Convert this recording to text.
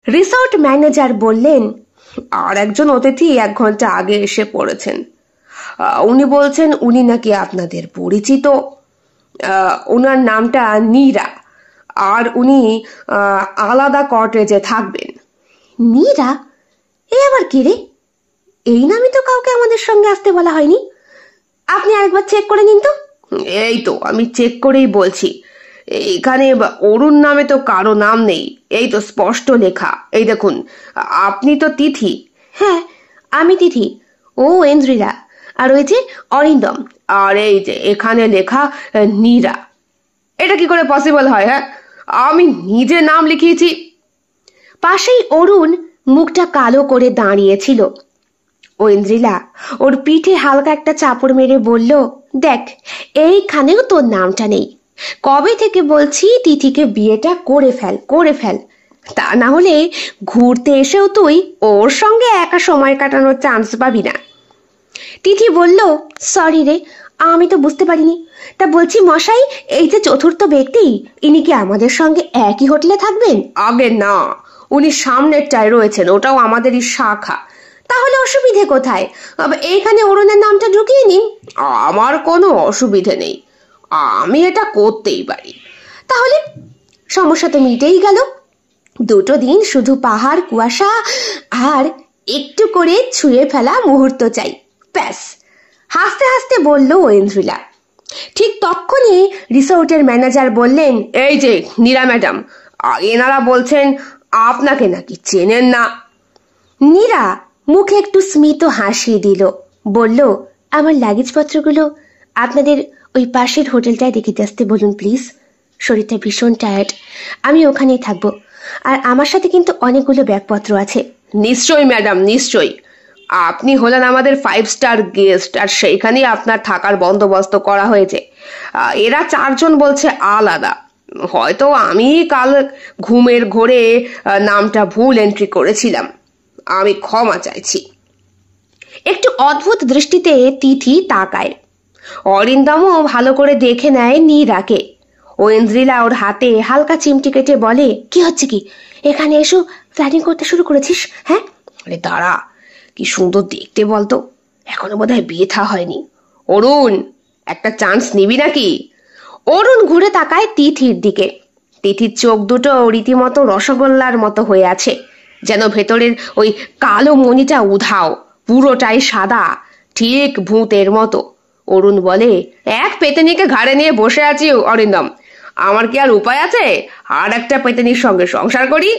Resort manager বললেন, আর একজন অতিথি 1 ঘন্টা আগে এসে পড়েছেন। উনি বলছেন উনি নাকি আপনাদের পরিচিত। ওনার নামটা নীরা, আর উনি আলাদা কটেজে থাকবেন। নীরা? এ আবার কে রে? এই নামে তো কাউকে আমাদের সঙ্গে আসতে বলা হয়নি। আপনি আরেকবার চেক করে নিন তো। এই তো আমি চেক করেই বলছি, এখানে অরুণ নামে তো কারো নাম নেই। এই তো স্পষ্ট লেখা, এই দেখুন। আপনি তো তিথি? হ্যাঁ, আমি তিথি। ও ইন্দ্রিলা। আর ওই যে অরিন্দম। আর এই যে এখানে লেখা নীরা। এটা কি করে পসিবল হয়? হ্যাঁ, আমি নিজে নাম লিখিয়েছি। পাশেই অরুণ মুখটা কালো করে দাঁড়িয়েছিল। ঐন্দ্রিলা ওর পিঠে হালকা একটা চাপড় মেরে বলল, দেখ, এইখানেও তোর নামটা নেই। কবে থেকে বলছি তিথিকে বিয়েটা করে ফেল। তা না হলে ঘুরতে এসেও তুই ওর সঙ্গে একা সময় কাটানোর চান্স পাবি না। তিথি বলল, সরি রে, আমি তো বুঝতে পারিনি। তা বলছি মশাই, এই যে চতুর্থ ব্যক্তি, ইনি কি আমাদের সঙ্গে একই হোটেলে থাকবেন? আগে না, উনি সামনেরটায় রয়েছেন, ওটাও আমাদেরই শাখা। তাহলে অসুবিধে কোথায়? এইখানে অরুণের নামটা ঢুকিয়ে নিন। আমার কোনো অসুবিধে নেই, আমি এটা করতেই পারি। তাহলে সমস্যা তো মিটেই গেল। 2 দিন শুধু পাহাড়, কুয়াশা আর একটু করে ছুঁয়ে ফেলা মুহূর্ত চাই, ব্যাস। হাসতে হাসতে বলল ঐন্দ্রিলা। ঠিক তখনই রিসোর্টের ম্যানেজার বললেন, এই যে নীরা ম্যাডাম, এনারা বলছেন আপনাকে নাকি চেনেন না। নীরা মুখে একটু স্মিত হাসি দিল, বলল, আমার লাগেজপত্রগুলো আপনাদের ওই পাশের হোটেলটায় রেখে আসতে বলুন প্লিজ। শরীরটা ভীষণ টায়ার্ড, আমি ওখানেই থাকবো। আর আমার সাথে কিন্তু অনেকগুলো ব্যাগপত্র আছে। নিশ্চয়ই ম্যাডাম, নিশ্চয়ই। আপনি হলেন আমাদের 5 স্টার গেস্ট, আর সেইখানেই আপনার থাকার বন্দোবস্ত করা হয়েছে। এরা 4 জন বলছে আলাদা। হয়তো আমি কাল ঘুমের ঘোরে নামটা ভুল এন্ট্রি করেছিলাম, আমি ক্ষমা চাইছি। একটু অদ্ভুত দৃষ্টিতে তিথি তাকায়। অরিন্দমও ভালো করে দেখে নেয় নীরাকে। ঐন্দ্রিলা ওর হাতে হালকা চিমটি কেটে বলে, কি হচ্ছে কি? এখানে এসো প্ল্যানিং করতে শুরু করেছিস? হ্যাঁ, আরে দাঁড়া, কি সুন্দর দেখতে বলতো, এখনো বোধহয় বিয়ে থা হয়নি। অরুণ, একটা চান্স নিবি নাকি? অরুণ ঘুরে তাকায় তিথির দিকে। তিথির চোখ দুটো রীতিমতো রসগোল্লার মতো হয়ে আছে, যেন ভেতরের ওই কালো মণিটা উধাও, পুরোটাই সাদা, ঠিক ভূতের মতো। অরুণ বলে, এক পেতেনিকে ঘাড়ে নিয়ে বসে আছি অরিন্দম, আমার কি আর উপায় আছে আর একটা পেতেনির সঙ্গে সংসার করি?